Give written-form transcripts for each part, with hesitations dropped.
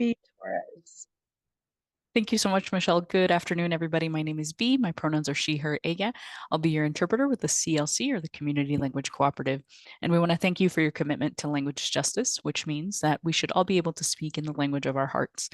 B. Torres. Thank you so much, Michelle. Good afternoon, everybody. My name is B. My pronouns are she, her, ella. I'll be your interpreter with the CLC, or the Community Language Cooperative. And we want to thank you for your commitment to language justice, which means that we should all be able to speak in the language of our hearts.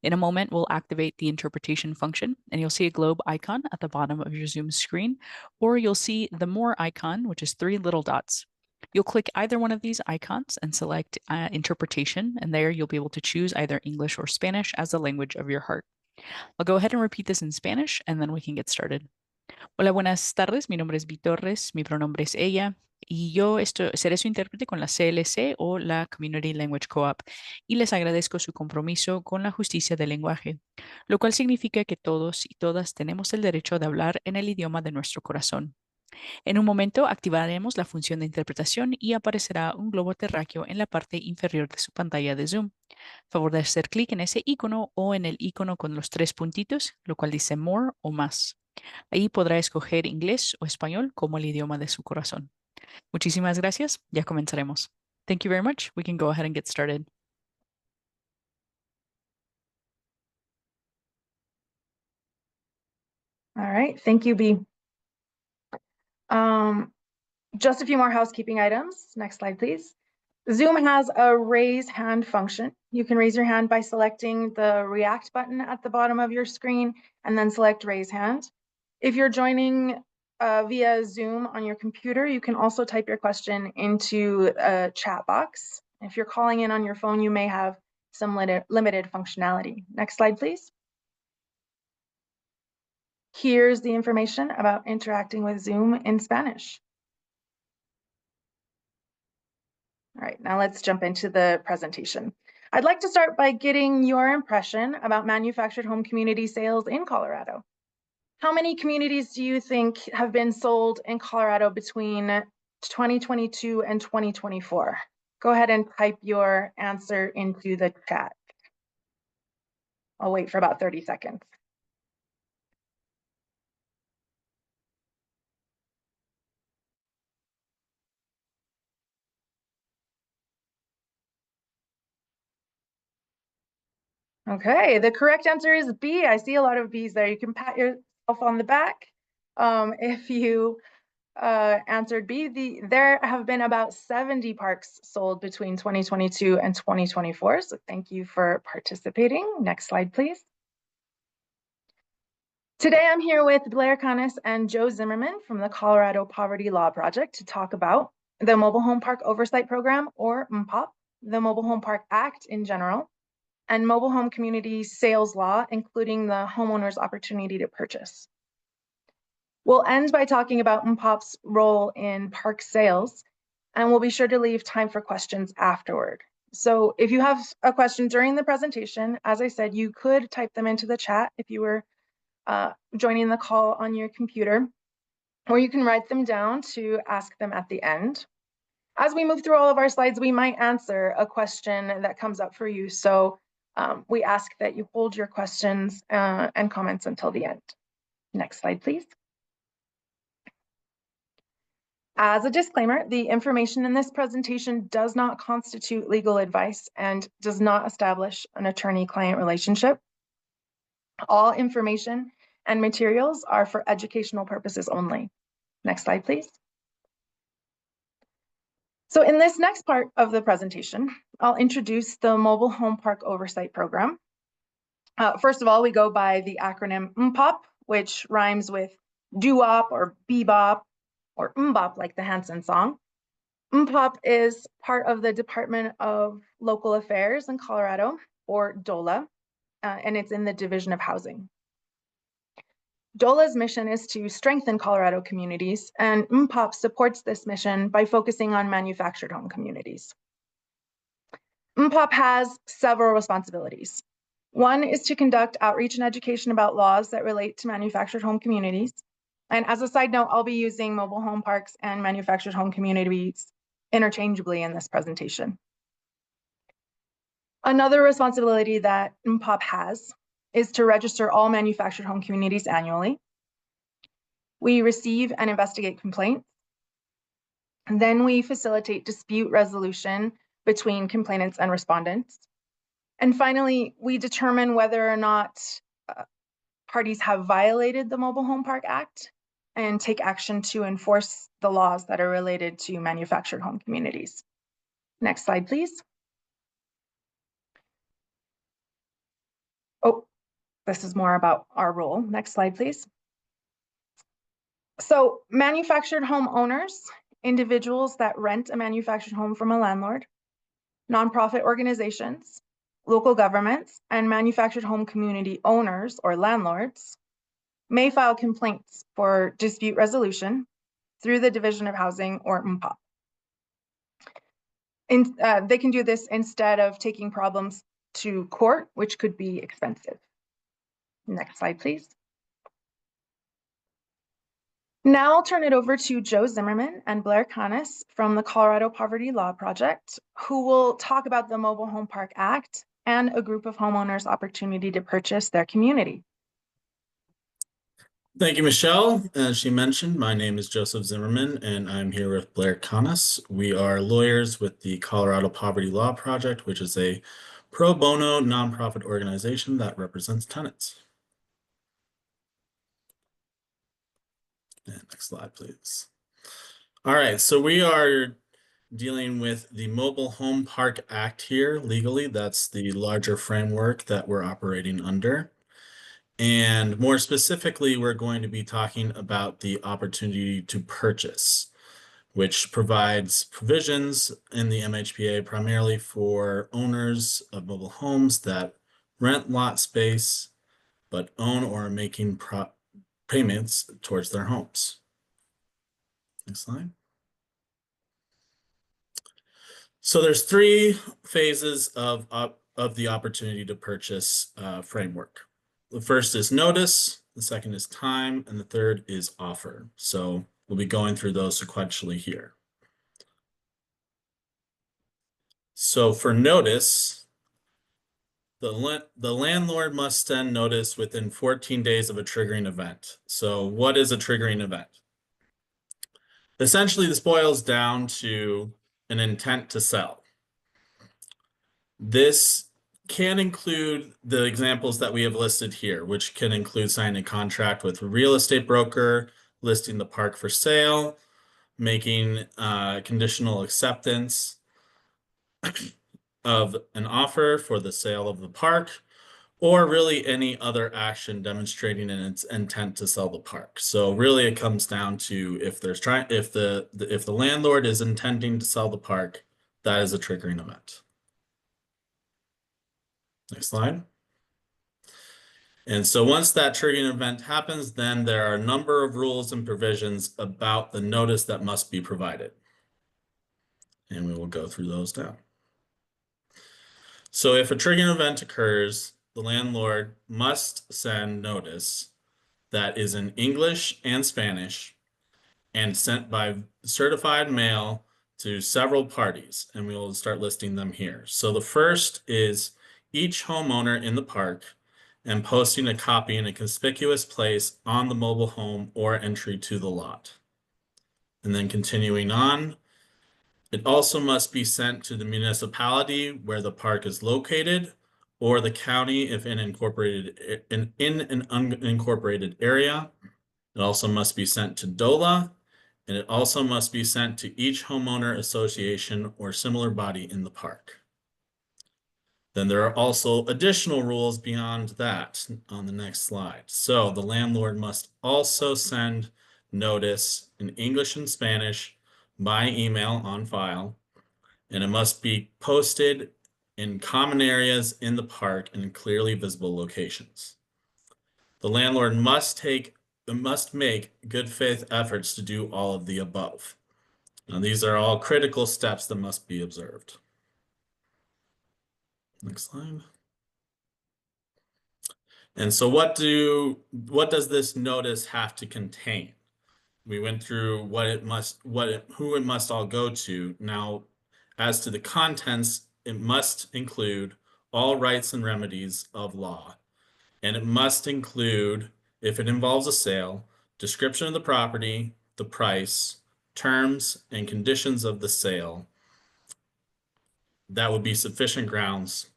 In a moment, we'll activate the interpretation function, and you'll see a globe icon at the bottom of your Zoom screen, or you'll see the more icon, which is 3 little dots. You'll click either one of these icons and select interpretation, and there you'll be able to choose either English or Spanish as the language of your heart. I'll go ahead and repeat this in Spanish, and then we can get started. Hola, buenas tardes. Mi nombre es Vi Torres, mi pronombre es ella, y yo seré su intérprete con la CLC o la Community Language Co-op, y les agradezco su compromiso con la justicia del lenguaje, lo cual significa que todos y todas tenemos el derecho de hablar en el idioma de nuestro corazón. En un momento activaremos la función de interpretación y aparecerá un globo terráqueo en la parte inferior de su pantalla de Zoom. Favor de hacer clic en ese icono o en el icono con los 3 puntitos, lo cual dice More o más. Ahí podrá escoger inglés o español como el idioma de su corazón. Muchísimas gracias. Ya comenzaremos. Thank you very much. We can go ahead and get started. All right, thank you, B. Just a few more housekeeping items. Next slide, please. Zoom has a raise hand function. You can raise your hand by selecting the react button at the bottom of your screen and then select raise hand. If you're joining via Zoom on your computer, you can also type your question into a chat box. If you're calling in on your phone, you may have some limited functionality. Next slide, please. Here's the information about interacting with Zoom in Spanish. All right, now let's jump into the presentation. I'd like to start by getting your impression about manufactured home community sales in Colorado. How many communities do you think have been sold in Colorado between 2022 and 2024? Go ahead and type your answer into the chat. I'll wait for about 30 seconds. Okay, the correct answer is B. I see a lot of B's there. You can pat yourself on the back if you answered B. There have been about 70 parks sold between 2022 and 2024. So thank you for participating. Next slide, please. Today I'm here with Blair Canis and Joe Zimmerman from the Colorado Poverty Law Project to talk about the Mobile Home Park Oversight Program, or MHPOP, the Mobile Home Park Act in general, and mobile home community sales law, including the homeowner's opportunity to purchase. We'll end by talking about MHPOP's role in park sales, and we'll be sure to leave time for questions afterward. So if you have a question during the presentation, as I said, you could type them into the chat if you were joining the call on your computer, or you can write them down to ask them at the end. As we move through all of our slides, we might answer a question that comes up for you. So we ask that you hold your questions and comments until the end. Next slide, please. As a disclaimer, the information in this presentation does not constitute legal advice and does not establish an attorney-client relationship. All information and materials are for educational purposes only. Next slide, please. So in this next part of the presentation, I'll introduce the Mobile Home Park Oversight Program. First of all, we go by the acronym MHPOP, which rhymes with doo-wop or bebop or mbop, like the Hanson song. MHPOP is part of the Department of Local Affairs in Colorado, or DOLA, and it's in the Division of Housing. DOLA's mission is to strengthen Colorado communities, and MHPOP supports this mission by focusing on manufactured home communities. MHPOP has several responsibilities. One is to conduct outreach and education about laws that relate to manufactured home communities. And as a side note, I'll be using mobile home parks and manufactured home communities interchangeably in this presentation. Another responsibility that MHPOP has is to register all manufactured home communities annually. We receive and investigate complaints. And then we facilitate dispute resolution between complainants and respondents. And finally, we determine whether or not parties have violated the Mobile Home Park Act and take action to enforce the laws that are related to manufactured home communities. Next slide, please. Oh, this is more about our role. Next slide, please. So manufactured home owners, individuals that rent a manufactured home from a landlord, nonprofit organizations, local governments, and manufactured home community owners or landlords may file complaints for dispute resolution through the Division of Housing or MHPOP. They can do this instead of taking problems to court, which could be expensive. Next slide, please. Now I'll turn it over to Joe Zimmerman and Blair Canis from the Colorado Poverty Law Project, who will talk about the Mobile Home Park Act and a group of homeowners' opportunity to purchase their community. Thank you, Michelle. As she mentioned, my name is Joseph Zimmerman, and I'm here with Blair Canis. We are lawyers with the Colorado Poverty Law Project, which is a pro bono nonprofit organization that represents tenants. And next slide, please. All right, so we are dealing with the Mobile Home Park Act here legally. That's the larger framework that we're operating under. And more specifically, we're going to be talking about the opportunity to purchase, which provides provisions in the MHPA primarily for owners of mobile homes that rent lot space, but own or are making payments towards their homes. Next slide. So there's three phases of the opportunity to purchase framework. The first is notice, the second is time, and the third is offer. So we'll be going through those sequentially here. So for notice, the landlord must send notice within 14 days of a triggering event. So what is a triggering event? Essentially, this boils down to an intent to sell. This can include the examples that we have listed here, which can include signing a contract with a real estate broker, listing the park for sale, making conditional acceptance of an offer for the sale of the park, or really any other action demonstrating its intent to sell the park. So really it comes down to if the landlord is intending to sell the park, that is a triggering event. Next slide. And so once that triggering event happens, then there are a number of rules and provisions about the notice that must be provided. And we will go through those now. So if a triggering event occurs, the landlord must send notice that is in English and Spanish and sent by certified mail to several parties, and we will start listing them here. So the first is each homeowner in the park and posting a copy in a conspicuous place on the mobile home or entry to the lot. And then continuing on, it also must be sent to the municipality where the park is located, or the county if in an unincorporated area. It also must be sent to DOLA, and it also must be sent to each homeowner association or similar body in the park. Then there are also additional rules beyond that on the next slide. So the landlord must also send notice in English and Spanish by email on file, and it must be posted in common areas in the park and in clearly visible locations. The landlord must make good faith efforts to do all of the above. Now, these are all critical steps that must be observed. Next slide. And so what does this notice have to contain? We went through who it must all go to. Now, as to the contents, it must include all rights and remedies of law. And it must include, if it involves a sale, description of the property, the price, terms, and conditions of the sale. That would be sufficient grounds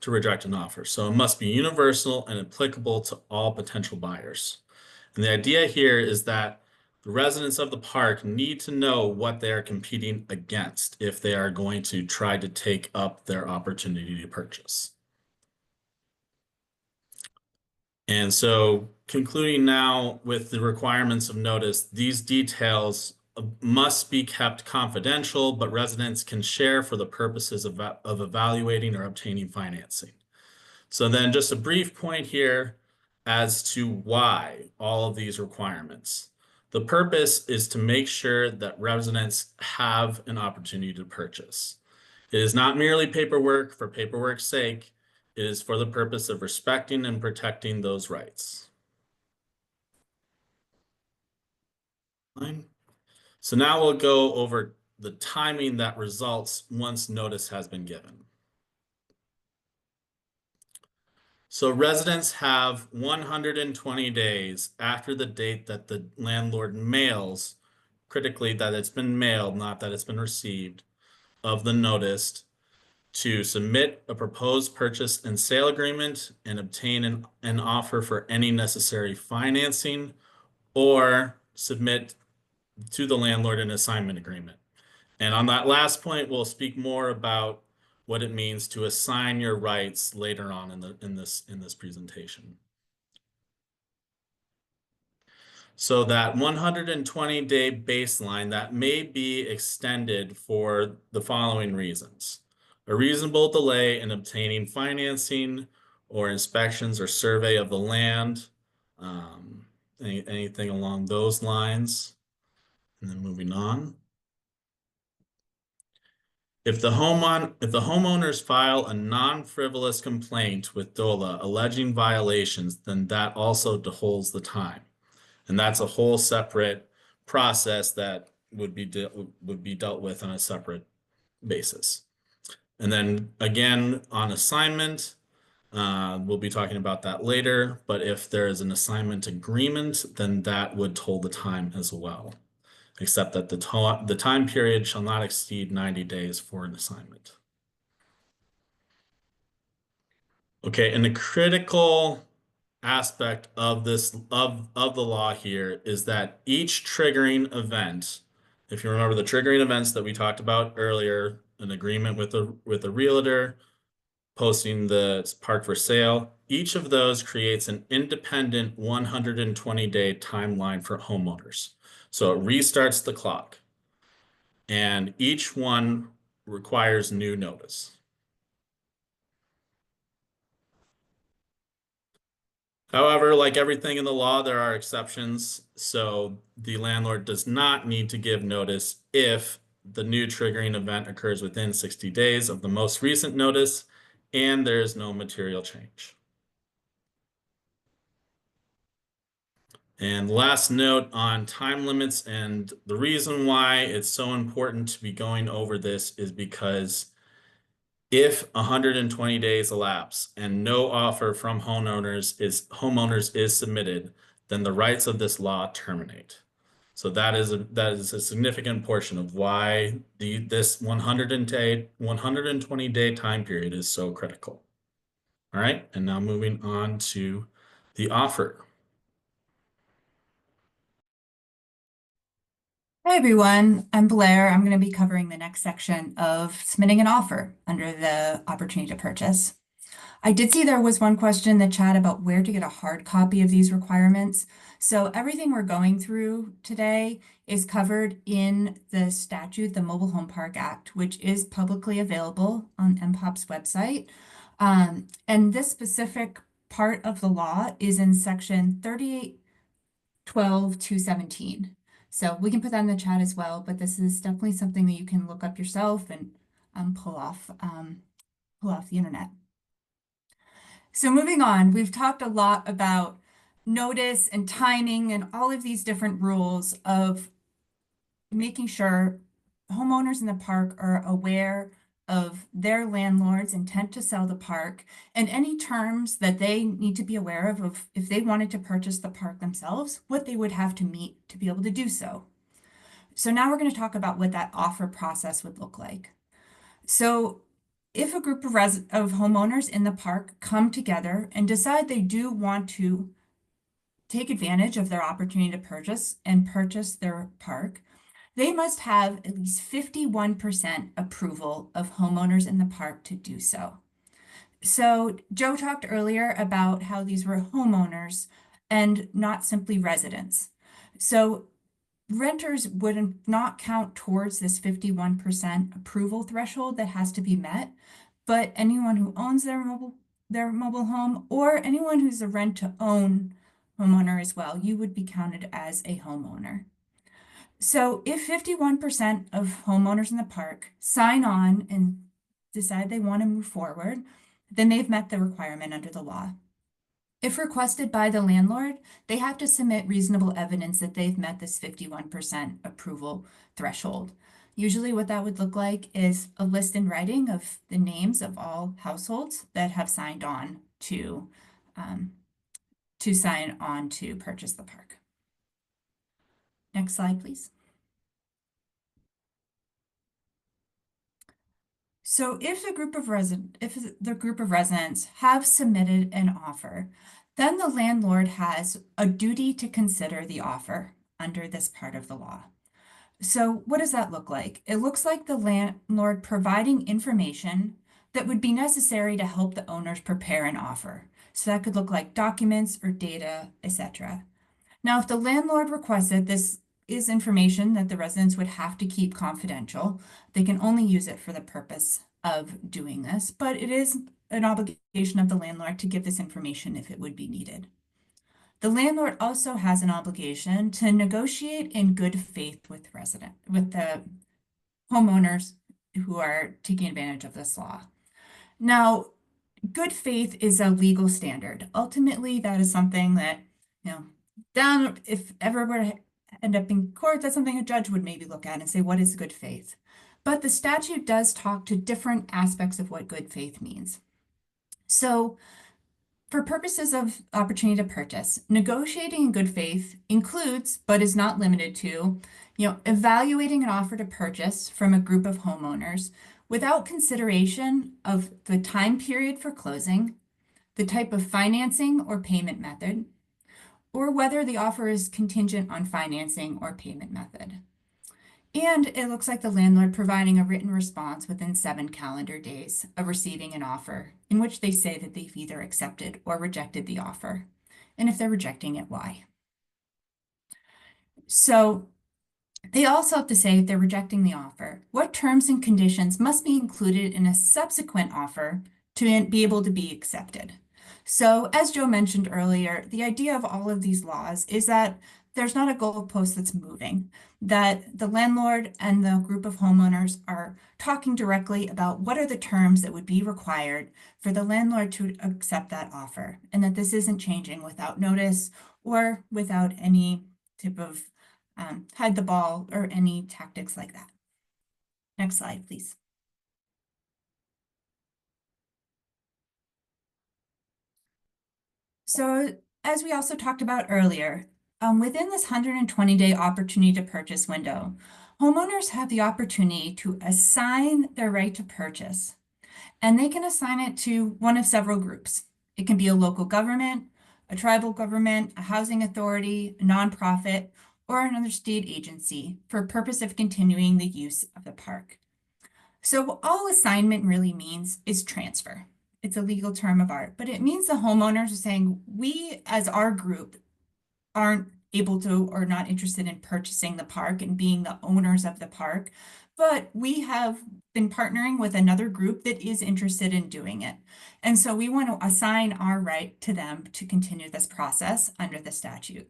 to reject an offer. So it must be universal and applicable to all potential buyers. And the idea here is that the residents of the park need to know what they are competing against if they are going to try to take up their opportunity to purchase. And so concluding now with the requirements of notice, these details must be kept confidential, but residents can share for the purposes of evaluating or obtaining financing. So then just a brief point here as to why all of these requirements. The purpose is to make sure that residents have an opportunity to purchase. It is not merely paperwork for paperwork's sake. It is for the purpose of respecting and protecting those rights. So now we'll go over the timing that results once notice has been given. So residents have 120 days after the date that the landlord mails, critically that it's been mailed, not that it's been received, of the notice to submit a proposed purchase and sale agreement and obtain an offer for any necessary financing, or submit to the landlord an assignment agreement. And on that last point, we'll speak more about what it means to assign your rights later on in this presentation. So that 120-day baseline that may be extended for the following reasons: a reasonable delay in obtaining financing or inspections or survey of the land, anything along those lines. And then moving on. If the homeowners file a non-frivolous complaint with DOLA alleging violations, then that also holds the time. And that's a whole separate process that would be dealt with on a separate basis. And then again, on assignment, we'll be talking about that later, but if there is an assignment agreement, then that would hold the time as well, except that the time period shall not exceed 90 days for an assignment. Okay, and the critical aspect of this of the law here is that each triggering event, if you remember the triggering events that we talked about earlier, an agreement with a realtor, posting the park for sale, each of those creates an independent 120-day timeline for homeowners. So it restarts the clock, and each one requires new notice. However, like everything in the law, there are exceptions. So the landlord does not need to give notice if the new triggering event occurs within 60 days of the most recent notice and there is no material change. And last note on time limits, and the reason why it's so important to be going over this is because if 120 days elapse and no offer from homeowners is submitted, then the rights of this law terminate. So that is a significant portion of why this 120-day time period is so critical. All right, and now moving on to the offer. Hi everyone, I'm Blair. I'm going to be covering the next section of submitting an offer under the opportunity to purchase. I did see there was one question in the chat about where to get a hard copy of these requirements. So everything we're going through today is covered in the statute, the Mobile Home Park Act, which is publicly available on MHPOP's website. And this specific part of the law is in section 3812-217. So we can put that in the chat as well, but this is definitely something that you can look up yourself and pull off the internet. So moving on, we've talked a lot about notice and timing and all of these different rules of making sure homeowners in the park are aware of their landlord's intent to sell the park and any terms that they need to be aware of if they wanted to purchase the park themselves, what they would have to meet to be able to do so. So now we're going to talk about what that offer process would look like. So if a group of homeowners in the park come together and decide they do want to take advantage of their opportunity to purchase their park, they must have at least 51% approval of homeowners in the park to do so. So Joe talked earlier about how these were homeowners and not simply residents. So renters would not count towards this 51% approval threshold that has to be met, but anyone who owns their mobile home, or anyone who's a rent-to-own homeowner as well, you would be counted as a homeowner. So if 51% of homeowners in the park sign on and decide they want to move forward, then they've met the requirement under the law. If requested by the landlord, they have to submit reasonable evidence that they've met this 51% approval threshold. Usually what that would look like is a list in writing of the names of all households that have signed on to purchase the park. Next slide, please. So if the group of residents have submitted an offer, then the landlord has a duty to consider the offer under this part of the law. So what does that look like? It looks like the landlord providing information that would be necessary to help the owners prepare an offer. So that could look like documents or data, etc. Now, if the landlord requested, this is information that the residents would have to keep confidential. They can only use it for the purpose of doing this, but it is an obligation of the landlord to give this information if it would be needed. The landlord also has an obligation to negotiate in good faith with the homeowners who are taking advantage of this law. Now, good faith is a legal standard. Ultimately, that is something that, if ever were to end up in court, that's something a judge would maybe look at and say, what is good faith? But the statute does talk to different aspects of what good faith means. So for purposes of opportunity to purchase, negotiating in good faith includes, but is not limited to, evaluating an offer to purchase from a group of homeowners without consideration of the time period for closing, the type of financing or payment method, or whether the offer is contingent on financing or payment method. And it looks like the landlord providing a written response within 7 calendar days of receiving an offer in which they say that they've either accepted or rejected the offer. And if they're rejecting it, why? So they also have to say if they're rejecting the offer, what terms and conditions must be included in a subsequent offer to be able to be accepted. So as Joe mentioned earlier, the idea of all of these laws is that there's not a goalpost that's moving, that the landlord and the group of homeowners are talking directly about what are the terms that would be required for the landlord to accept that offer, and that this isn't changing without notice or without any type of hide the ball or any tactics like that. Next slide, please. So as we also talked about earlier, within this 120-day opportunity to purchase window, homeowners have the opportunity to assign their right to purchase, and they can assign it to one of several groups. It can be a local government, a tribal government, a housing authority, a nonprofit, or another state agency for purpose of continuing the use of the park. So all assignment really means is transfer. It's a legal term of art, but it means the homeowners are saying, we as our group aren't able to or not interested in purchasing the park and being the owners of the park, but we have been partnering with another group that is interested in doing it. And so we want to assign our right to them to continue this process under the statute.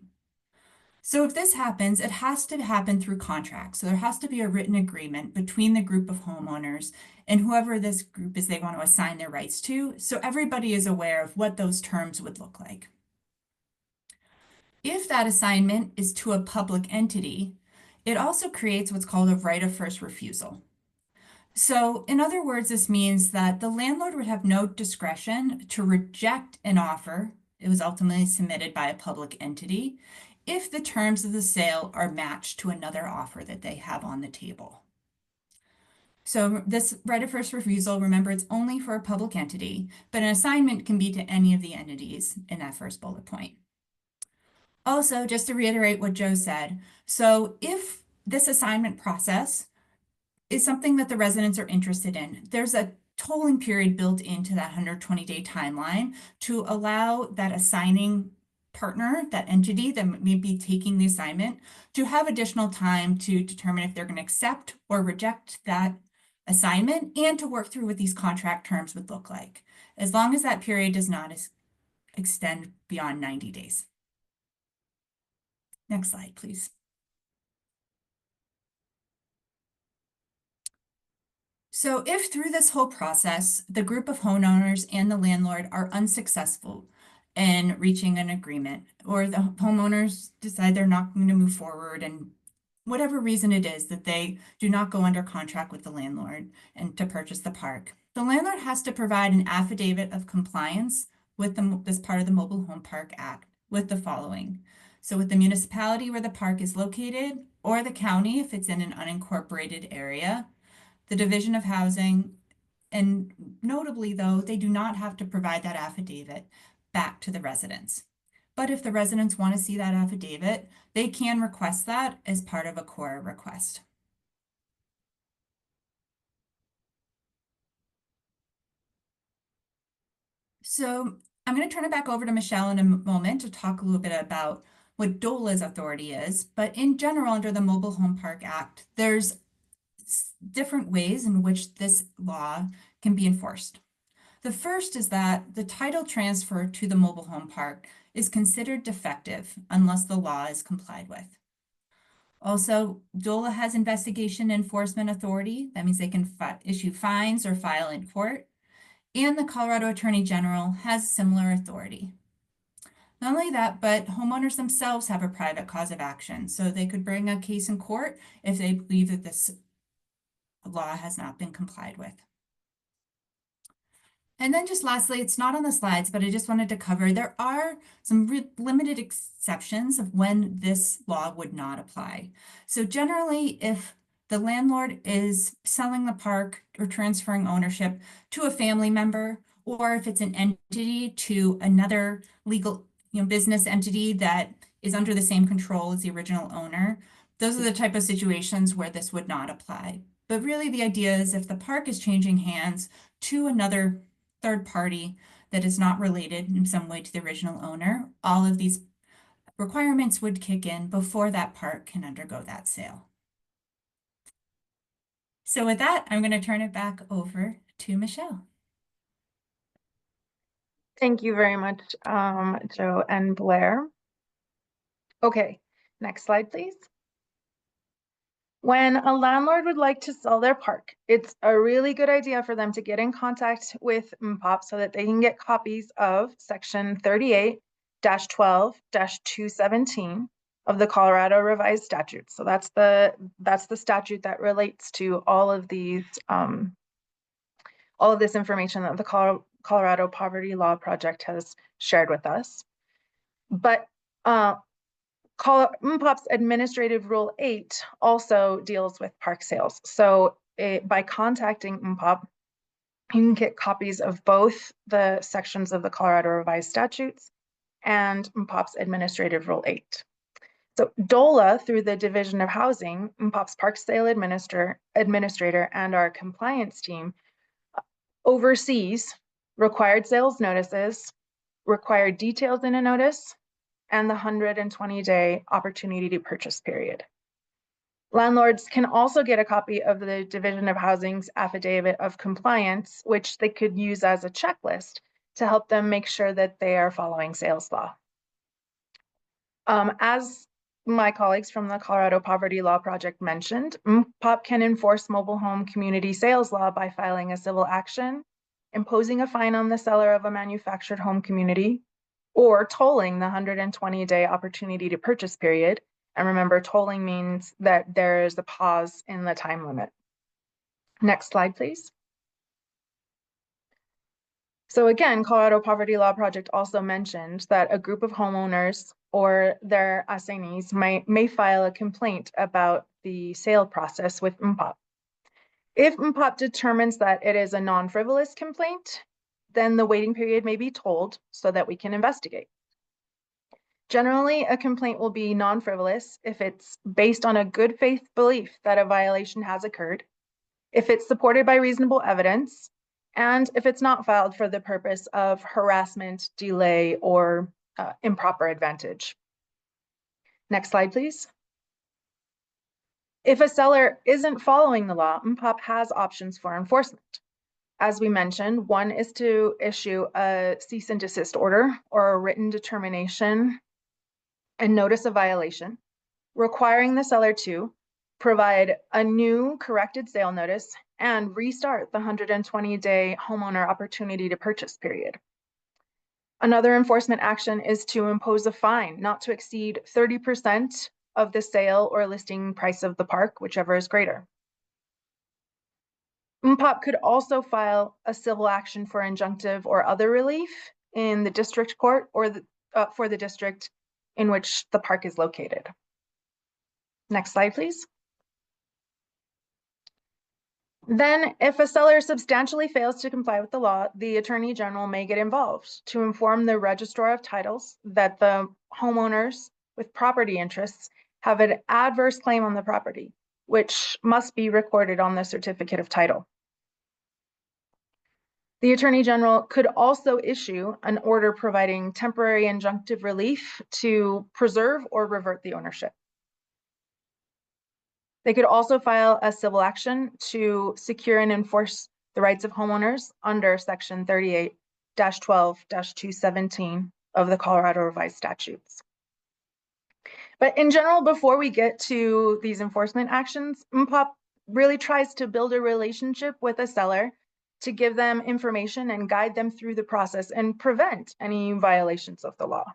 So if this happens, it has to happen through contract. So there has to be a written agreement between the group of homeowners and whoever this group is they want to assign their rights to. So everybody is aware of what those terms would look like. If that assignment is to a public entity, it also creates what's called a right of first refusal. So in other words, this means that the landlord would have no discretion to reject an offer. It was ultimately submitted by a public entity if the terms of the sale are matched to another offer that they have on the table. So this right of first refusal, remember, it's only for a public entity, but an assignment can be to any of the entities in that first bullet point. Also, just to reiterate what Joe said, so if this assignment process is something that the residents are interested in, there's a tolling period built into that 120-day timeline to allow that assigning partner, that entity that may be taking the assignment, to have additional time to determine if they're going to accept or reject that assignment and to work through what these contract terms would look like, as long as that period does not extend beyond 90 days. Next slide, please. So if through this whole process, the group of homeowners and the landlord are unsuccessful in reaching an agreement, or the homeowners decide they're not going to move forward, and whatever reason it is that they do not go under contract with the landlord and to purchase the park, the landlord has to provide an affidavit of compliance with this part of the Mobile Home Park Act with the following. So with the municipality where the park is located, or the county if it's in an unincorporated area, the Division of Housing, and notably though, they do not have to provide that affidavit back to the residents. But if the residents want to see that affidavit, they can request that as part of a core request. So I'm going to turn it back over to Michelle in a moment to talk a little bit about what DOLA's authority is. But in general, under the Mobile Home Park Act, there's different ways in which this law can be enforced. The first is that the title transfer to the mobile home park is considered defective unless the law is complied with. Also, DOLA has investigation enforcement authority. That means they can issue fines or file in court. And the Colorado Attorney General has similar authority. Not only that, but homeowners themselves have a private cause of action. So they could bring a case in court if they believe that this law has not been complied with. And then just lastly, it's not on the slides, but I just wanted to cover, there are some limited exceptions of when this law would not apply. So generally, if the landlord is selling the park or transferring ownership to a family member, or if it's an entity to another legal, business entity that is under the same control as the original owner, those are the type of situations where this would not apply. But really the idea is if the park is changing hands to another third party that is not related in some way to the original owner, all of these requirements would kick in before that park can undergo that sale. So with that, I'm going to turn it back over to Michelle. Thank you very much, Joe and Blair. Okay, next slide, please. When a landlord would like to sell their park, it's a really good idea for them to get in contact with MHPOP so that they can get copies of section 38-12-217 of the Colorado Revised Statutes. So that's the statute that relates to all of these all of this information that the Colorado Poverty Law Project has shared with us. But MHPOP's Administrative Rule 8 also deals with park sales. So by contacting MHPOP, you can get copies of both the sections of the Colorado Revised Statutes and MHPOP's Administrative Rule 8. So DOLA, through the Division of Housing, MHPOP's Park Sale Administrator, and our compliance team oversees required sales notices, required details in a notice, and the 120-day opportunity to purchase period. Landlords can also get a copy of the Division of Housing's Affidavit of Compliance, which they could use as a checklist to help them make sure that they are following sales law. As my colleagues from the Colorado Poverty Law Project mentioned, MHPOP can enforce mobile home community sales law by filing a civil action, imposing a fine on the seller of a manufactured home community, or tolling the 120-day opportunity to purchase period. And remember, tolling means that there is a pause in the time limit. Next slide, please. So again, Colorado Poverty Law Project also mentioned that a group of homeowners or their assignees may file a complaint about the sale process with MHPOP. If MPOP determines that it is a non-frivolous complaint, then the waiting period may be told so that we can investigate. Generally, a complaint will be non-frivolous if it's based on a good faith belief that a violation has occurred, if it's supported by reasonable evidence, and if it's not filed for the purpose of harassment, delay, or improper advantage. Next slide, please. If a seller isn't following the law, MPOP has options for enforcement. As we mentioned, one is to issue a cease and desist order or a written determination and notice of violation, requiring the seller to provide a new corrected sale notice and restart the 120-day homeowner opportunity to purchase period. Another enforcement action is to impose a fine not to exceed 30% of the sale or listing price of the park, whichever is greater. MPOP could also file a civil action for injunctive or other relief in the district court or for the district in which the park is located. Next slide, please. Then, if a seller substantially fails to comply with the law, the Attorney General may get involved to inform the Registrar of Titles that the homeowners with property interests have an adverse claim on the property, which must be recorded on the certificate of title. The Attorney General could also issue an order providing temporary injunctive relief to preserve or revert the ownership. They could also file a civil action to secure and enforce the rights of homeowners under Section 38-12-217 of the Colorado Revised Statutes. But in general, before we get to these enforcement actions, MPOP really tries to build a relationship with a seller to give them information and guide them through the process and prevent any violations of the law.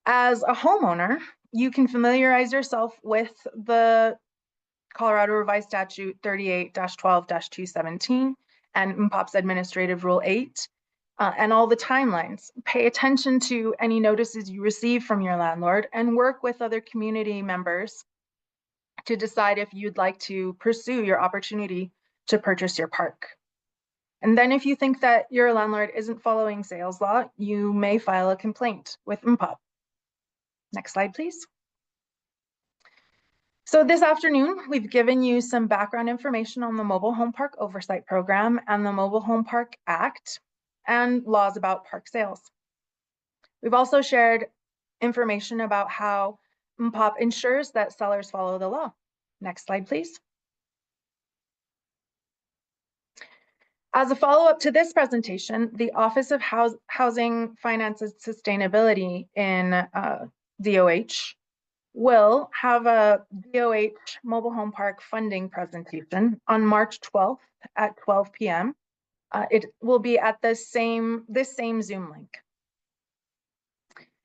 As a homeowner, you can familiarize yourself with the Colorado Revised Statute 38-12-217 and MPOP's Administrative Rule 8 and all the timelines. Pay attention to any notices you receive from your landlord and work with other community members to decide if you'd like to pursue your opportunity to purchase your park. And then if you think that your landlord isn't following sales law, you may file a complaint with MPOP. Next slide, please. So this afternoon, we've given you some background information on the Mobile Home Park Oversight Program and the Mobile Home Park Act and laws about park sales. We've also shared information about how MPOP ensures that sellers follow the law. Next slide, please. As a follow-up to this presentation, the Office of Housing Finance and Sustainability in DOH will have a DOH mobile home park funding presentation on March 12th at 12 p.m. It will be at this same Zoom link.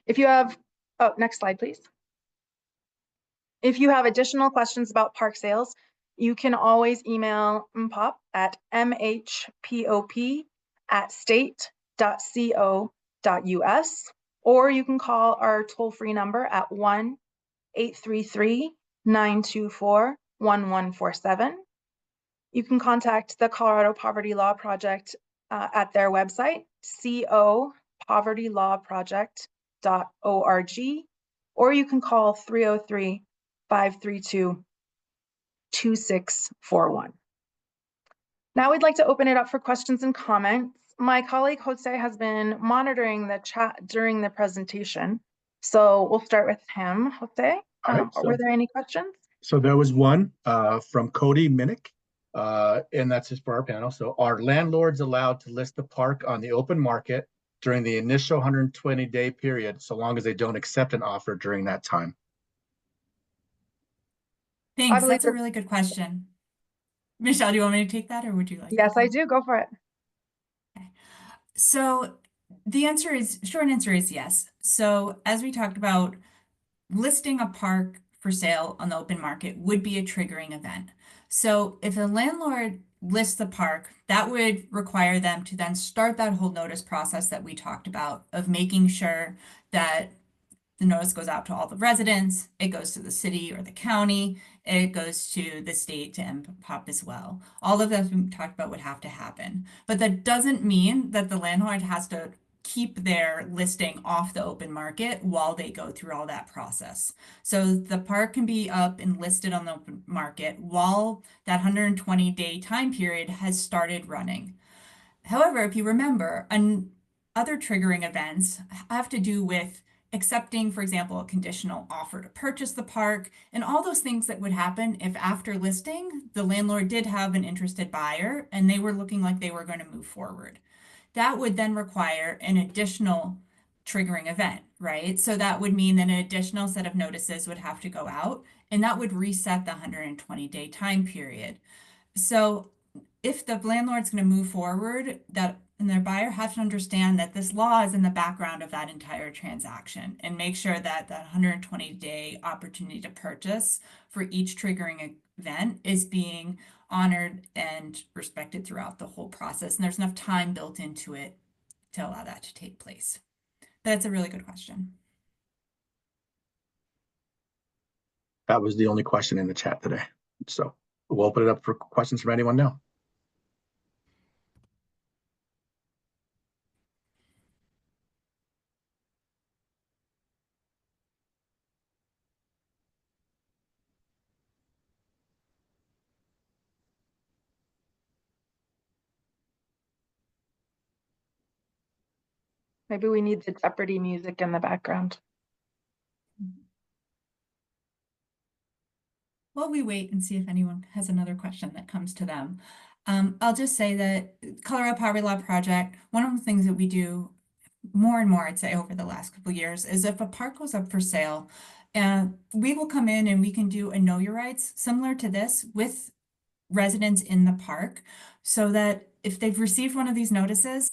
If you have, next slide, please. If you have additional questions about park sales, you can always email MPOP at mhpop@state.co.us, or you can call our toll-free number at 1-833-924-1147. You can contact the Colorado Poverty Law Project at their website, copovertylawproject.org, or you can call 303-532-2641. Now we'd like to open it up for questions and comments. My colleague Jose has been monitoring the chat during the presentation, so we'll start with him. Jose, were there any questions? So there was one from Cody Minnick, and that's just for our panel. So are landlords allowed to list the park on the open market during the initial 120-day period, so long as they don't accept an offer during that time? Thanks, that's a really good question. Michelle, do you want me to take that, or would you like? Yes, I do. Go for it. Okay. So the short answer is yes. So as we talked about, listing a park for sale on the open market would be a triggering event. So if a landlord lists the park, that would require them to then start that whole notice process that we talked about of making sure that the notice goes out to all the residents, it goes to the city or the county, it goes to the state to MPOP as well. All of that we talked about would have to happen. But that doesn't mean that the landlord has to keep their listing off the open market while they go through all that process. So the park can be up and listed on the open market while that 120-day time period has started running. However, if you remember, other triggering events have to do with accepting, for example, a conditional offer to purchase the park, and all those things that would happen if after listing, the landlord did have an interested buyer and they were looking like they were going to move forward. That would then require an additional triggering event, right? So that would mean that an additional set of notices would have to go out, and that would reset the 120-day time period. So if the landlord's going to move forward, that and their buyer has to understand that this law is in the background of that entire transaction and make sure that that 120-day opportunity to purchase for each triggering event is being honored and respected throughout the whole process. And there's enough time built into it to allow that to take place. That's a really good question. That was the only question in the chat today. So we'll open it up for questions from anyone now. Maybe we need the Jeopardy music in the background. While we wait and see if anyone has another question that comes to them, I'll just say that Colorado Poverty Law Project, one of the things that we do more and more, I'd say, over the last couple of years, is if a park goes up for sale, we will come in and we can do a know your rights similar to this with residents in the park, so that if they've received one of these notices,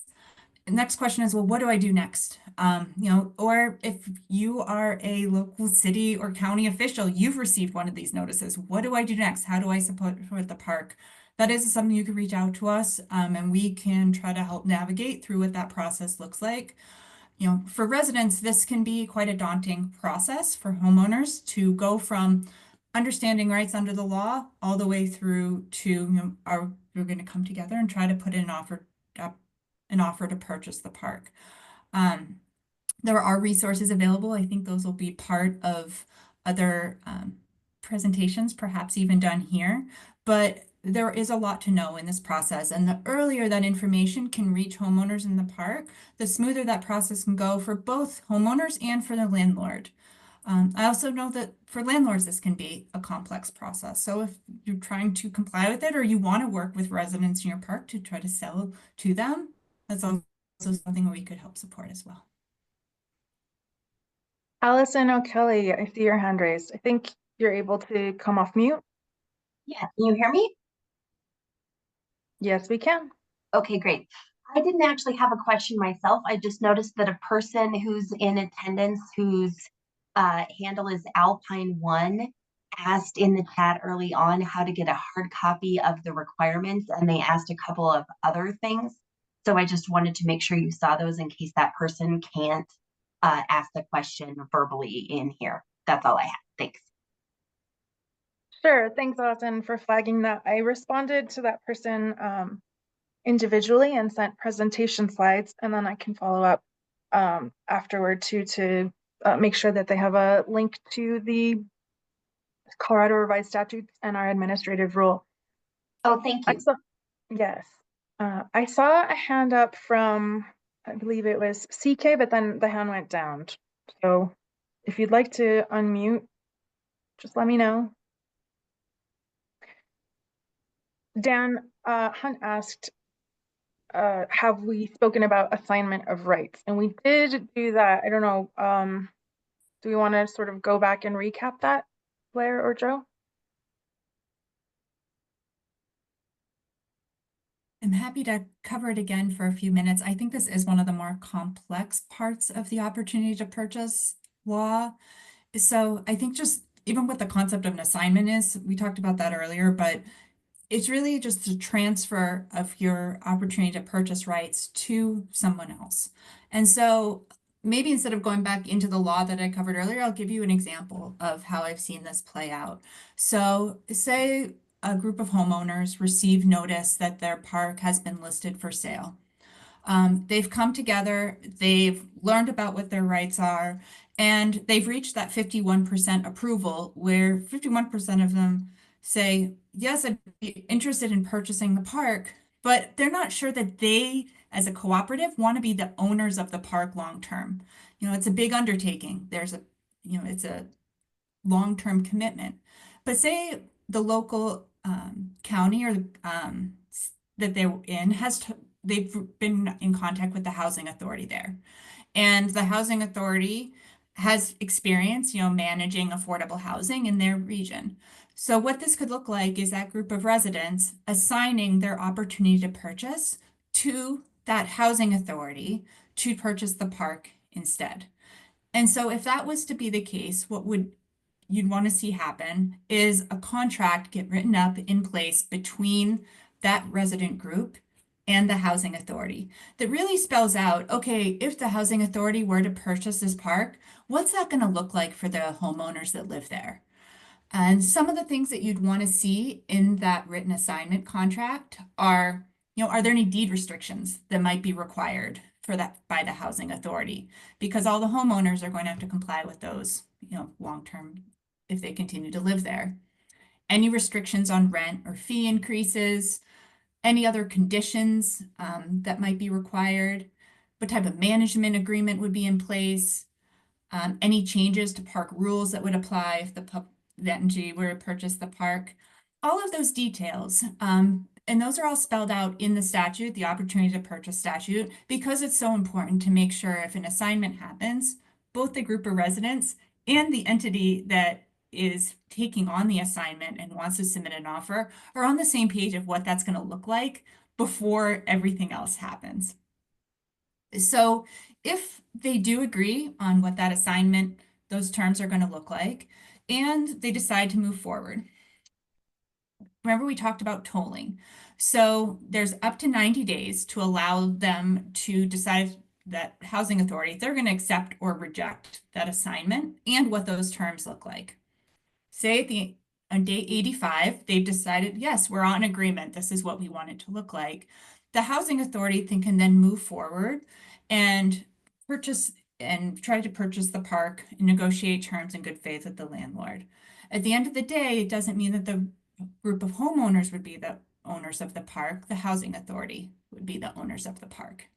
the next question is, well, what do I do next? Or if you are a local city or county official, you've received one of these notices. What do I do next? How do I support the park? That is something you can reach out to us, and we can try to help navigate through what that process looks like. For residents, this can be quite a daunting process for homeowners to go from understanding rights under the law all the way through to, we're going to come together and try to put in an offer to purchase the park. There are resources available. I think those will be part of other presentations, perhaps even done here. But there is a lot to know in this process. And the earlier that information can reach homeowners in the park, the smoother that process can go for both homeowners and for the landlord. I also know that for landlords, this can be a complex process. So if you're trying to comply with it, or you want to work with residents in your park to try to sell to them, that's also something we could help support as well. Allison O'Kelly, I see your hand raised. I think you're able to come off mute. Yeah, can you hear me? Yes, we can. Okay, great. I didn't actually have a question myself. I just noticed that a person who's in attendance whose handle is Alpine1 asked in the chat early on how to get a hard copy of the requirements, and they asked a couple of other things. So I just wanted to make sure you saw those in case that person can't ask the question verbally in here. That's all I have. Thanks. Sure. Thanks, Allison, for flagging that. I responded to that person individually and sent presentation slides, and then I can follow up afterward to make sure that they have a link to the Colorado Revised Statutes and our administrative rule. Oh, thank you. Yes. I saw a hand up from, I believe it was CK, but then the hand went down. So if you'd like to unmute, just let me know. Dan, Hunt asked, have we spoken about assignment of rights? And we did do that. I don't know. Do we want to sort of go back and recap that, Blair or Joe? I'm happy to cover it again for a few minutes. I think this is one of the more complex parts of the opportunity to purchase law. So I think just even what the concept of an assignment is, we talked about that earlier, but it's really just a transfer of your opportunity to purchase rights to someone else. And so maybe instead of going back into the law that I covered earlier, I'll give you an example of how I've seen this play out. So say a group of homeowners receive notice that their park has been listed for sale. They've come together, they've learned about what their rights are, and they've reached that 51% approval, where 51% of them say, yes, I'd be interested in purchasing the park, but they're not sure that they, as a cooperative, want to be the owners of the park long term. You know, it's a big undertaking. It's a long-term commitment. But say the local county or that they're in they've been in contact with the housing authority there. And the housing authority has experience, managing affordable housing in their region. So what this could look like is that group of residents assigning their opportunity to purchase to that housing authority to purchase the park instead. And so if that was to be the case, you'd want to see happen is a contract get written up in place between that resident group and the housing authority that really spells out, okay, if the housing authority were to purchase this park, what's that going to look like for the homeowners that live there? And some of the things that you'd want to see in that written assignment contract are, are there any deed restrictions that might be required for that by the housing authority? Because all the homeowners are going to have to comply with those, long term if they continue to live there. Any restrictions on rent or fee increases, any other conditions that might be required, what type of management agreement would be in place, any changes to park rules that would apply if the entity were to purchase the park, all of those details. And those are all spelled out in the statute, the opportunity to purchase statute, because it's so important to make sure if an assignment happens, both the group of residents and the entity that is taking on the assignment and wants to submit an offer are on the same page of what that's going to look like before everything else happens. So if they do agree on what that assignment, those terms are going to look like, and they decide to move forward. Remember, we talked about tolling. So there's up to 90 days to allow them to decide that housing authority, if they're going to accept or reject that assignment and what those terms look like. Say on day 85, they've decided, yes, we're on agreement. This is what we want it to look like. The housing authority can then move forward and purchase and try to purchase the park and negotiate terms in good faith with the landlord. At the end of the day, it doesn't mean that the group of homeowners would be the owners of the park. The housing authority would be the owners of the park.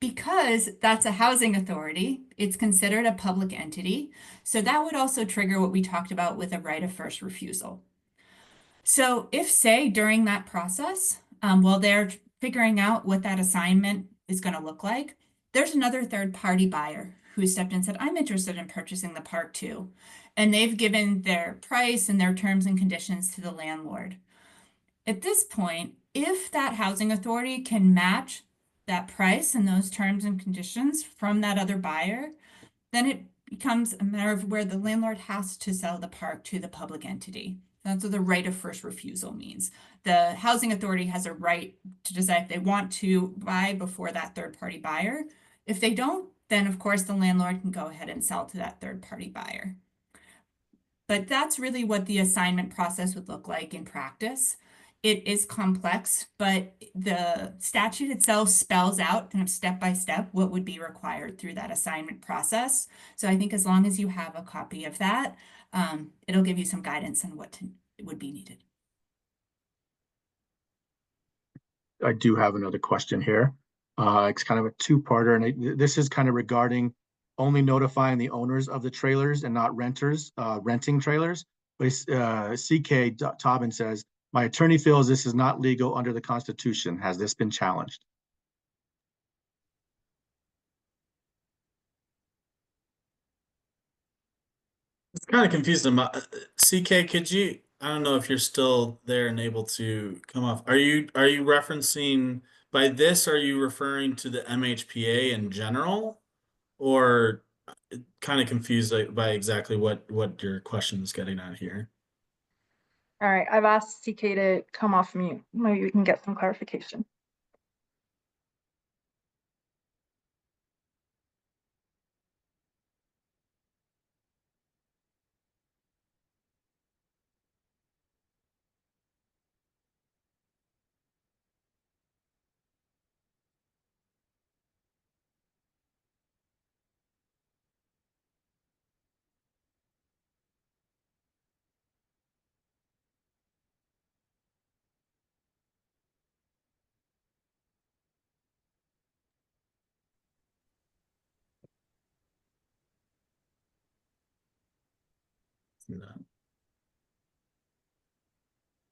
Because that's a housing authority, it's considered a public entity. So that would also trigger what we talked about with a right of first refusal. So if, say, during that process, while they're figuring out what that assignment is going to look like, there's another third-party buyer who stepped in and said, I'm interested in purchasing the park too. And they've given their price and their terms and conditions to the landlord. At this point, if that housing authority can match that price and those terms and conditions from that other buyer, then it becomes a matter of where the landlord has to sell the park to the public entity. That's what the right of first refusal means. The housing authority has a right to decide if they want to buy before that third-party buyer. If they don't, then of course the landlord can go ahead and sell to that third-party buyer. But that's really what the assignment process would look like in practice. It is complex, but the statute itself spells out kind of step by step what would be required through that assignment process. So I think as long as you have a copy of that, it'll give you some guidance on what would be needed. I do have another question here. It's kind of a two-parter, and this is kind of regarding only notifying the owners of the trailers and not renters, renting trailers. But CK Tobin says, my attorney feels this is not legal under the Constitution. Has this been challenged? It's kind of confusing. CK, could you, I don't know if you're still there and able to come off. Are you referencing, by this, are you referring to the MHPA in general? Or kind of confused by exactly what your question is getting at here? All right, I've asked CK to come off mute. Maybe we can get some clarification. No.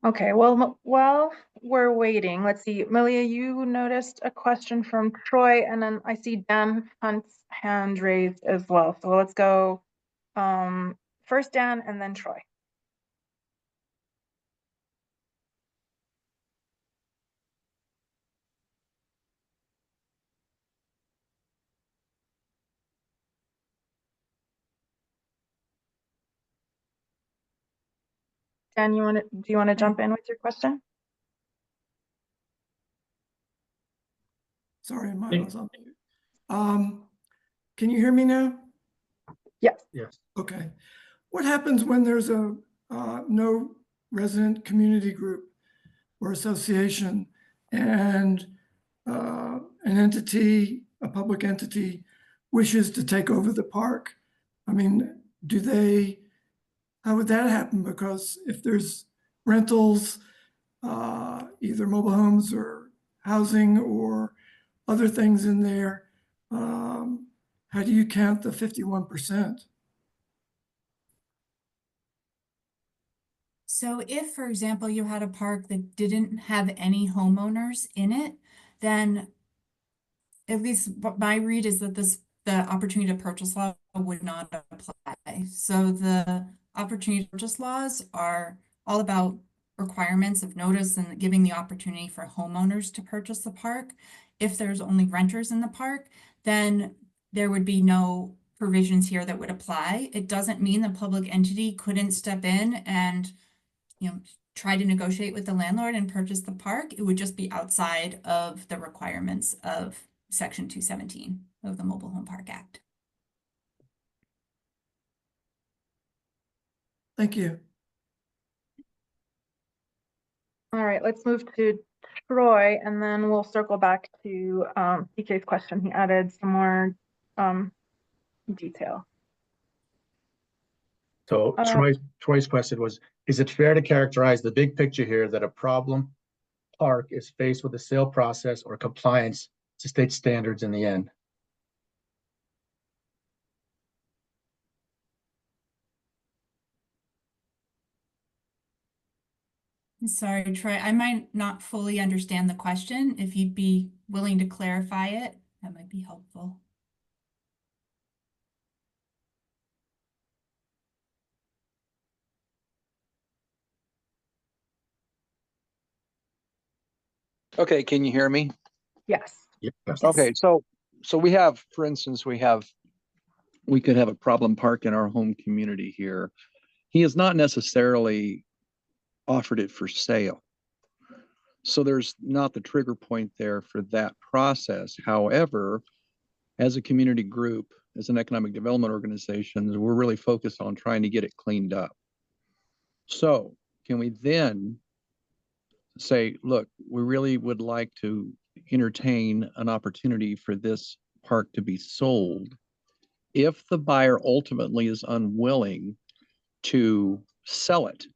Okay, well, while we're waiting, let's see, Malia, you noticed a question from Troy, and then I see Dan Hunt's hand raised as well. So let's go first Dan and then Troy. Dan, do you want to jump in with your question? Sorry, I was on mute. Can you hear me now? Yes. Yes. Okay. What happens when there's a no resident community group or association and an entity, a public entity, wishes to take over the park? I mean, how would that happen? Because if there's rentals, either mobile homes or housing or other things in there, how do you count the 51%? So if, for example, you had a park that didn't have any homeowners in it, then at least what my read is that the opportunity to purchase law would not apply. So the opportunity to purchase laws are all about requirements of notice and giving the opportunity for homeowners to purchase the park. If there's only renters in the park, then there would be no provisions here that would apply. It doesn't mean the public entity couldn't step in and, try to negotiate with the landlord and purchase the park. It would just be outside of the requirements of Section 217 of the Mobile Home Park Act. Thank you. All right, let's move to Troy, and then we'll circle back to PK's question. He added some more detail. So Troy's question was, is it fair to characterize the big picture here that a problem park is faced with a sale process or compliance to state standards in the end? Sorry, Troy, I might not fully understand the question. If you'd be willing to clarify it, that might be helpful. Okay, can you hear me? Yes. Yes. Okay, so we have, for instance, we could have a problem park in our home community here. He has not necessarily offered it for sale. So there's not the trigger point there for that process. However, as a community group, as an economic development organization, we're really focused on trying to get it cleaned up. So can we then say, look, we really would like to entertain an opportunity for this park to be sold. If the buyer ultimately is unwilling to sell it,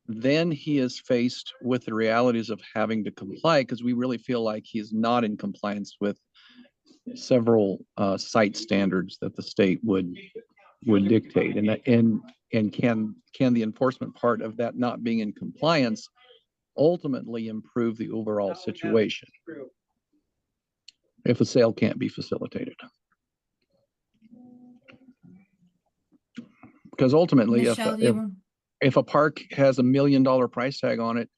then he is faced with the realities of having to comply, because we really feel like he's not in compliance with several site standards that the state would dictate. And can the enforcement part of that not being in compliance ultimately improve the overall situation if a sale can't be facilitated? Because ultimately, Michelle, if a park has $1 million price tag on it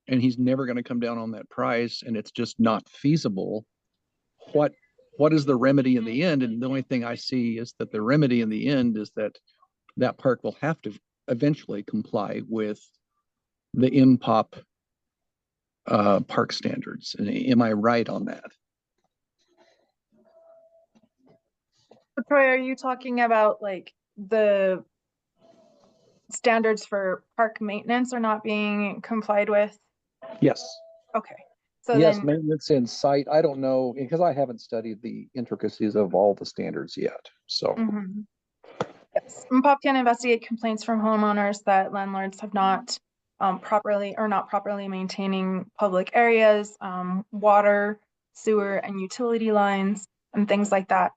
and he's never going to come down on that price and it's just not feasible, what is the remedy in the end? And the only thing I see is that the remedy in the end is that that park will have to eventually comply with the MHPOP park standards. Am I right on that? Troy, are you talking about like the standards for park maintenance are not being complied with? Yes. Okay. So yes, then, maintenance in site. I don't know, because I haven't studied the intricacies of all the standards yet. So yes, MHPOP can investigate complaints from homeowners that landlords have not properly maintaining public areas, water, sewer, and utility lines, and things like that.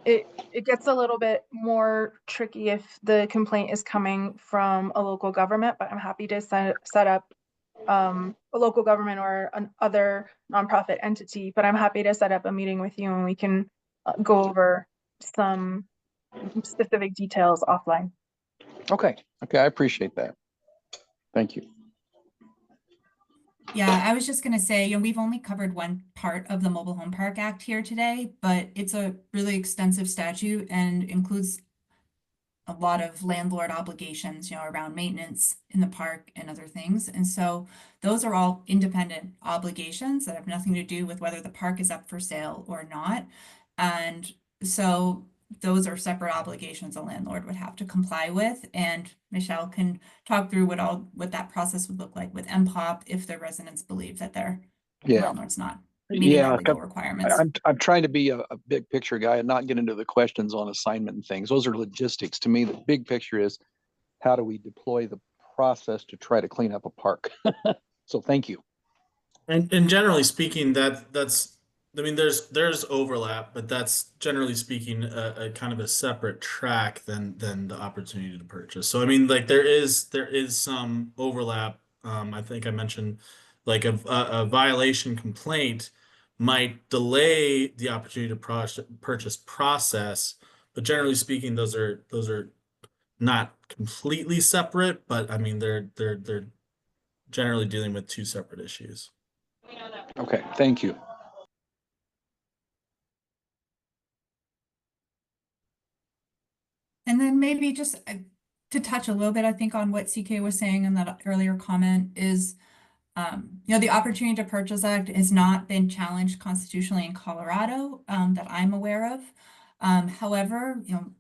it gets a little bit more tricky if the complaint is coming from a local government, but I'm happy to set up a local government or an other nonprofit entity, but I'm happy to set up a meeting with you and we can go over some specific details offline. Okay, okay, I appreciate that. Thank you. Yeah, I was just going to say, you know, we've only covered one part of the Mobile Home Park Act here today, but it's a really extensive statute and includes a lot of landlord obligations, you know, around maintenance in the park and other things. And so those are all independent obligations that have nothing to do with whether the park is up for sale or not. And so those are separate obligations a landlord would have to comply with. And Michelle can talk through what that process would look like with MPOP if the residents believe that their Yeah. landlord's not meeting Yeah, their legal requirements. I'm trying to be a big picture guy and not get into the questions on assignment and things. Those are logistics. To me, the big picture is how do we deploy the process to try to clean up a park? So thank you. And generally speaking, that's I mean there's overlap, but that's generally speaking a kind of a separate track than the opportunity to purchase. So I mean like there is some overlap. I think I mentioned like a violation complaint might delay the opportunity to purchase process, but generally speaking, those are not completely separate, but I mean they're generally dealing with two separate issues. Okay, thank you. And then maybe just to touch a little bit, I think, on what CK was saying in that earlier comment is, you know, the Opportunity to Purchase Act has not been challenged constitutionally in Colorado that I'm aware of. However, you know,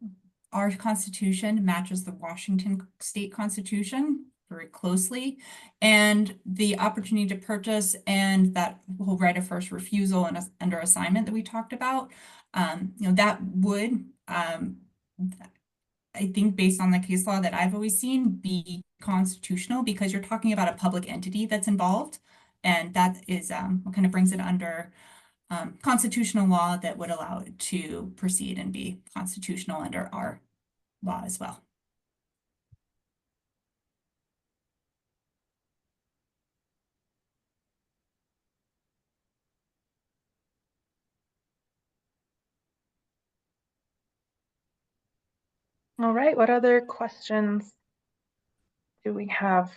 our Constitution matches the Washington State Constitution very closely, and the opportunity to purchase and that whole right of first refusal and under assignment that we talked about, you know, that would, I think based on the case law that I've always seen, be constitutional because you're talking about a public entity that's involved. And that is what kind of brings it under constitutional law that would allow it to proceed and be constitutional under our law as well. All right, what other questions do we have?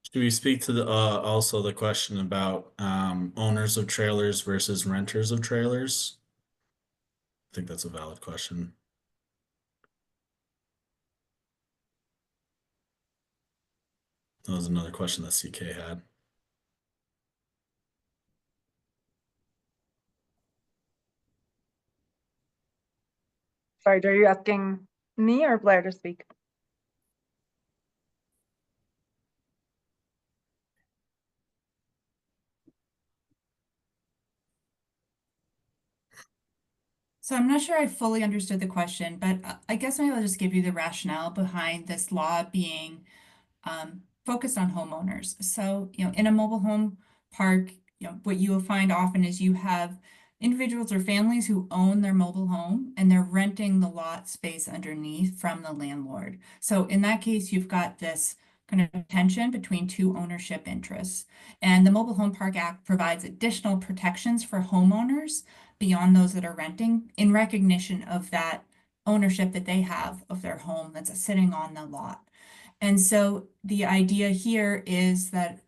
Should we speak to the also the question about owners of trailers versus renters of trailers? I think that's a valid question. That was another question that CK had. Sorry, are you asking me or Blair to speak? So I'm not sure I fully understood the question, but I guess maybe I'll just give you the rationale behind this law being focused on homeowners. So, you know, in a mobile home park, you know, what you will find often is you have individuals or families who own their mobile home and they're renting the lot space underneath from the landlord. So in that case, you've got this kind of tension between two ownership interests. And the Mobile Home Park Act provides additional protections for homeowners beyond those that are renting in recognition of that ownership that they have of their home that's sitting on the lot. And so the idea here is that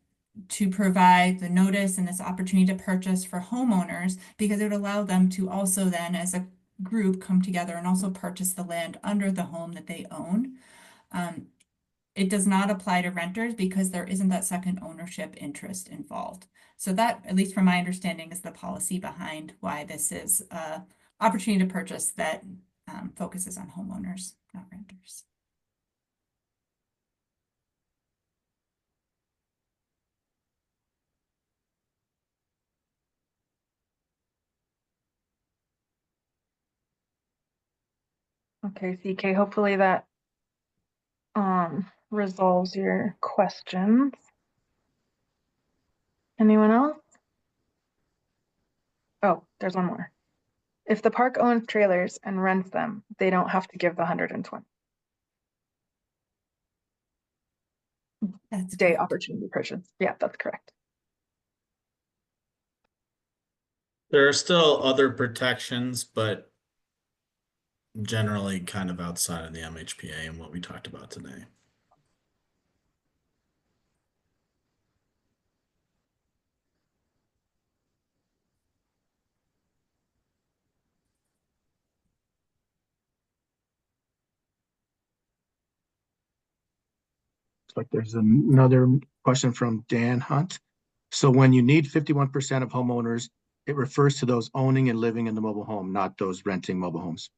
to provide the notice and this opportunity to purchase for homeowners, because it would allow them to also then as a group come together and also purchase the land under the home that they own. It does not apply to renters because there isn't that second ownership interest involved. So that, at least from my understanding, is the policy behind why this is an opportunity to purchase that focuses on homeowners, not renters. Okay, CK, hopefully that resolves your questions. Anyone else? Oh, there's one more. If the park owns trailers and rents them, they don't have to give the 120 That's day correct. opportunity purchase. Yeah, that's correct. There are still other protections, but generally kind of outside of the MHPA and what we talked about today. Looks like there's another question from Dan Hunt. So when you need 51% of homeowners, it refers to those owning and living in the mobile home, not those renting mobile homes.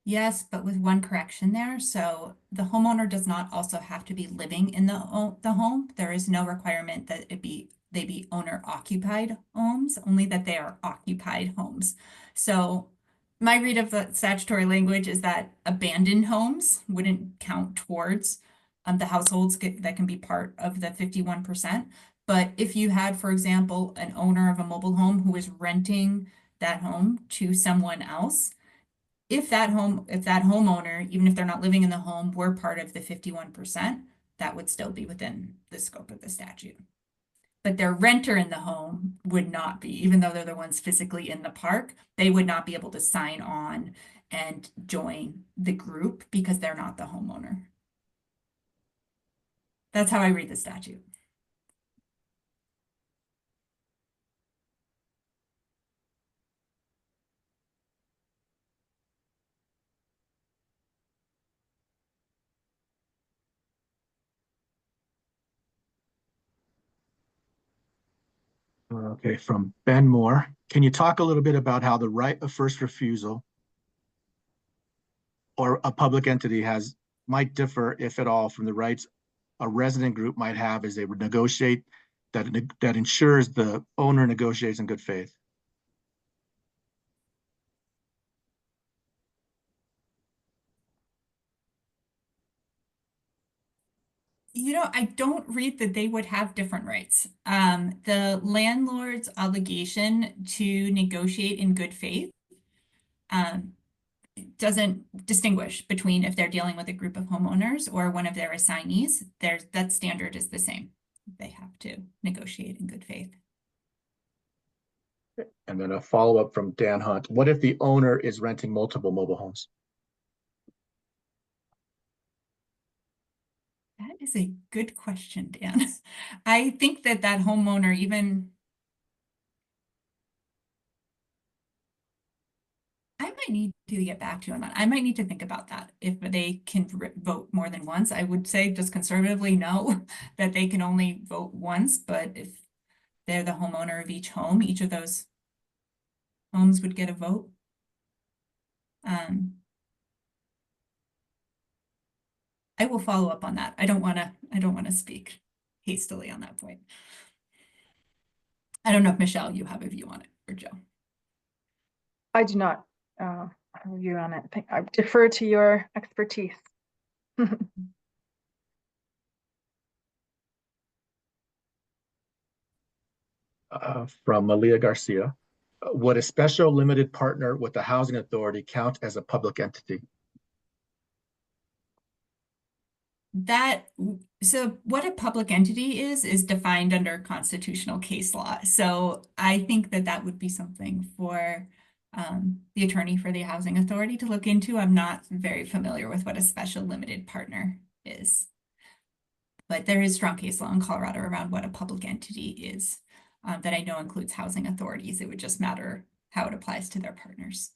Yes, but with one correction there. So the homeowner does not also have to be living in the home. There is no requirement that they be owner occupied homes, only that they are occupied homes. So my read of the statutory language is that abandoned homes wouldn't count towards the households that can be part of the 51%. But if you had, for example, an owner of a mobile home who is renting that home to someone else, if that homeowner, even if they're not living in the home, were part of the 51%, that would still be within the scope of the statute. But their renter in the home would not be, even though they're the ones physically in the park, they would not be able to sign on and join the group because they're not the homeowner. That's how I read the statute. Okay, from Ben Moore. Can you talk a little bit about how the right of first refusal or a public entity might differ, if at all, from the rights a resident group might have as they would negotiate that ensures the owner negotiates in good faith? I don't read that they would have different rights. The landlord's obligation to negotiate in good faith doesn't distinguish between if they're dealing with a group of homeowners or one of their assignees. That standard is the same. They have to negotiate in good faith. And then a follow-up from Dan Hunt. What if the owner is renting multiple mobile homes? That is a good question, Dan. I think that homeowner I might need to get back to you on that. I might need to think about that. If they can vote more than once, I would say just conservatively no, that they can only vote once. But if they're the homeowner of each home, each of those homes would get a vote. I will follow up on that. I don't want to speak hastily on that point. I don't know if Michelle, you have a view on it, or Joe. I do not have a view on it. I defer to your expertise. From Malia Garcia. Would a special limited partner with the housing authority count as a public entity? So what a public entity is defined under constitutional case law. So I think that would be something for the attorney for the housing authority to look into. I'm not very familiar with what a special limited partner is. But there is strong case law in Colorado around what a public entity is that I know includes housing authorities. It would just matter how it applies to their partners.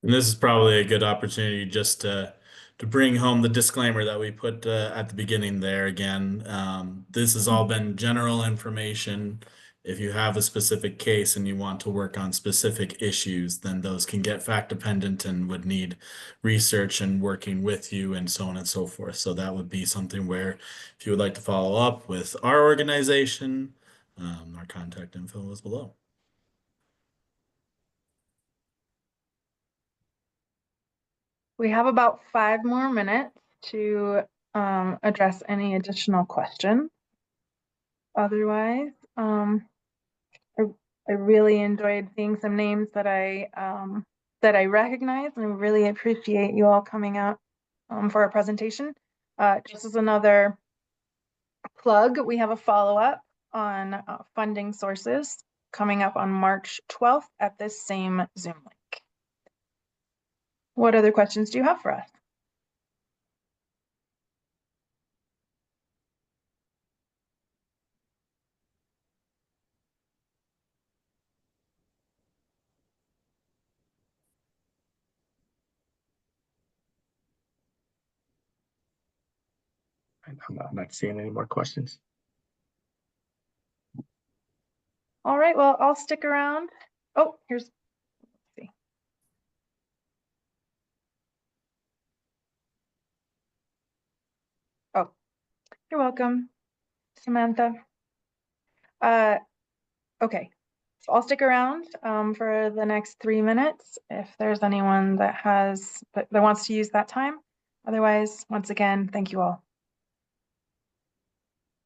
And this is probably a good opportunity just to bring home the disclaimer that we put at the beginning there again. This has all been general information. If you have a specific case and you want to work on specific issues, then those can get fact dependent and would need research and working with you and so on and so forth. So that would be something where if you would like to follow up with our organization, our contact info is below. We have about 5 more minutes to address any additional questions. Otherwise, I really enjoyed seeing some names that I recognize, and I really appreciate you all coming out for our presentation. Just as another plug, we have a follow-up on funding sources coming up on March 12th at this same Zoom link. What other questions do you have for us? I'm not seeing any more questions. All right, well, I'll stick around. Oh, let's see. Oh, you're welcome, Samantha. Okay, so I'll stick around for the next 3 minutes if there's anyone that wants to use that time. Otherwise, once again, thank you all.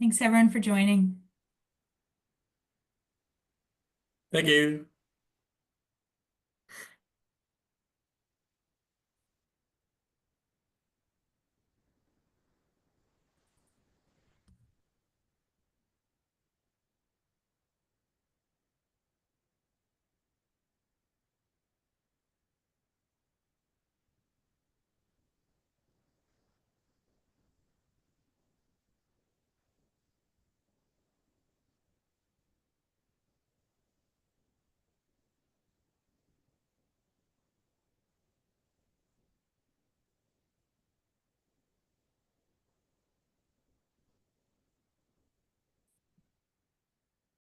Thanks everyone for joining. Thank you.